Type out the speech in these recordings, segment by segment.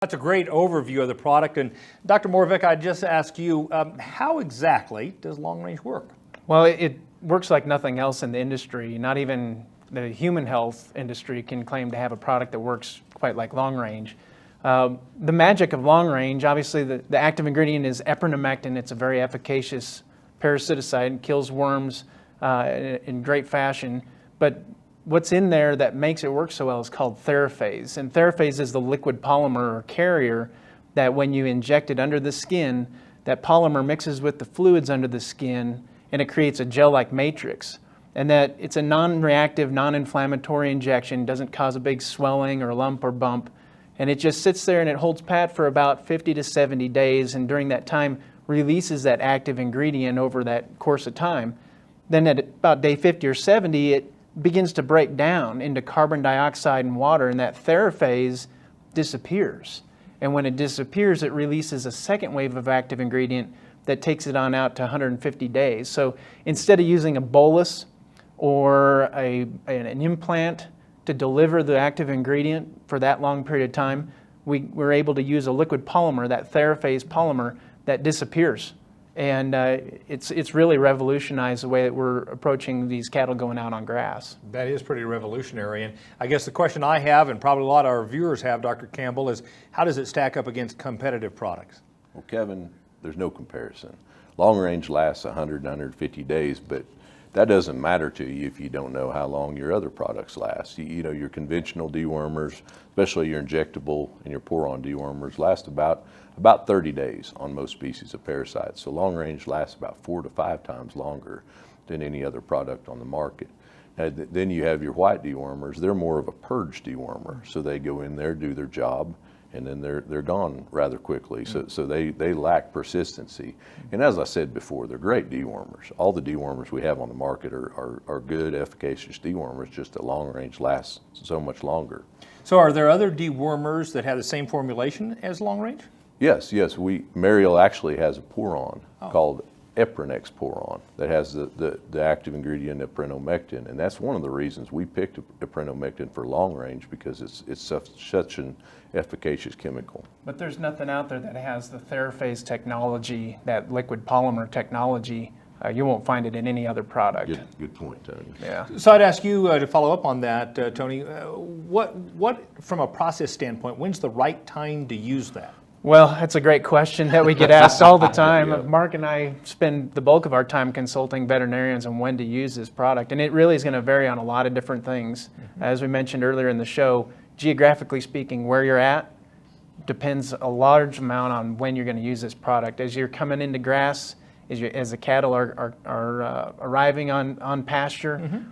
That's a great overview of the product. And Dr. Moravec, I just ask you, how exactly does Longrange work? Well, it works like nothing else in the industry. Not even the human health industry can claim to have a product that works quite like Longrange. The magic of Longrange, obviously the active ingredient is epinomectin. It's a very efficacious parasiticide, kills worms in great fashion. But what's in there that makes it work so well is called Theraphase. And Theraphase is the liquid polymer or carrier that when you inject it under the skin, that polymer mixes with the fluids under the skin and it creates a gel-like matrix. And that it's a non-reactive, non-inflammatory injection, doesn't cause a big swelling or lump or bump. And it just sits there and it holds pat for about 50 to 70 days, and during that time releases that active ingredient over that course of time. Then at about day 50 or 70, it begins to break down into carbon dioxide and water, and that Theraphase disappears. And when it disappears, it releases a second wave of active ingredient that takes it on out to 150 days. So instead of using a bolus or an implant to deliver the active ingredient for that long period of time, we're able to use a liquid polymer, that Theraphase polymer, that disappears. And it's really revolutionized the way that we're approaching these cattle going out on grass. That is pretty revolutionary. And I guess the question I have, and probably a lot of our viewers have, Dr. Campbell, is how does it stack up against competitive products? Well, Kevin, there's no comparison. Longrange lasts 100, 150 days, but that doesn't matter to you if you don't know how long your other products last. You know, your conventional dewormers, especially your injectable and your pour-on dewormers, last about 30 days on most species of parasites. So Longrange lasts about 4 to 5 times longer than any other product on the market. Now, then you have your white dewormers. They're more of a purge dewormer. So they go in there, do their job, and then they're gone rather quickly. So they lack persistency. And as I said before, they're great dewormers. All the dewormers we have on the market are good, efficacious dewormers, just that Longrange lasts so much longer. So are there other dewormers that have the same formulation as Longrange? Yes. Mariel actually has a pour-on called Eprinex pour-on that has the active ingredient epinomectin, and that's one of the reasons we picked epinomectin for Longrange, because it's such an efficacious chemical. But there's nothing out there that has the Theraphase technology, that liquid polymer technology. You won't find it in any other product. Good point, Tony. Yeah. So I'd ask you to follow up on that, Tony. What, from a process standpoint, when's the right time to use that? Well, that's a great question that we get asked all the time. Yeah. Mark and I spend the bulk of our time consulting veterinarians on when to use this product, and it really is going to vary on a lot of different things. As we mentioned earlier in the show, geographically speaking, where you're at depends a large amount on when you're going to use this product. As you're coming into grass, as the cattle are arriving on pasture,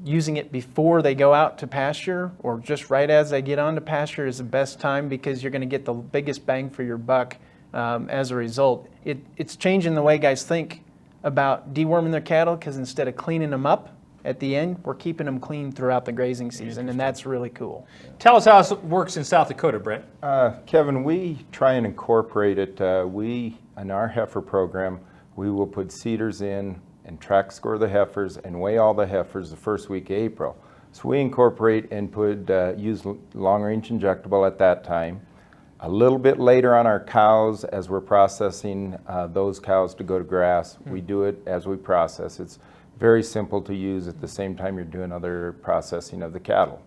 using it before they go out to pasture or just right as they get onto pasture is the best time, because you're going to get the biggest bang for your buck as a result. It's changing the way guys think about deworming their cattle, because instead of cleaning them up at the end, we're keeping them clean throughout the grazing season, and that's really cool. Tell us how it works in South Dakota, Brett. Kevin, we try and incorporate it. In our heifer program, we will put seeders in and track score the heifers and weigh all the heifers the first week of April. So we incorporate and use Longrange injectable at that time. A little bit later on our cows, as we're processing those cows to go to grass, we do it as we process. It's very simple to use at the same time you're doing other processing of the cattle.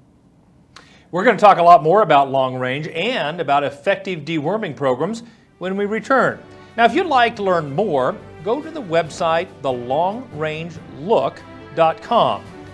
We're going to talk a lot more about Longrange and about effective deworming programs when we return. Now, if you'd like to learn more, go to the website thelongrangelook.com.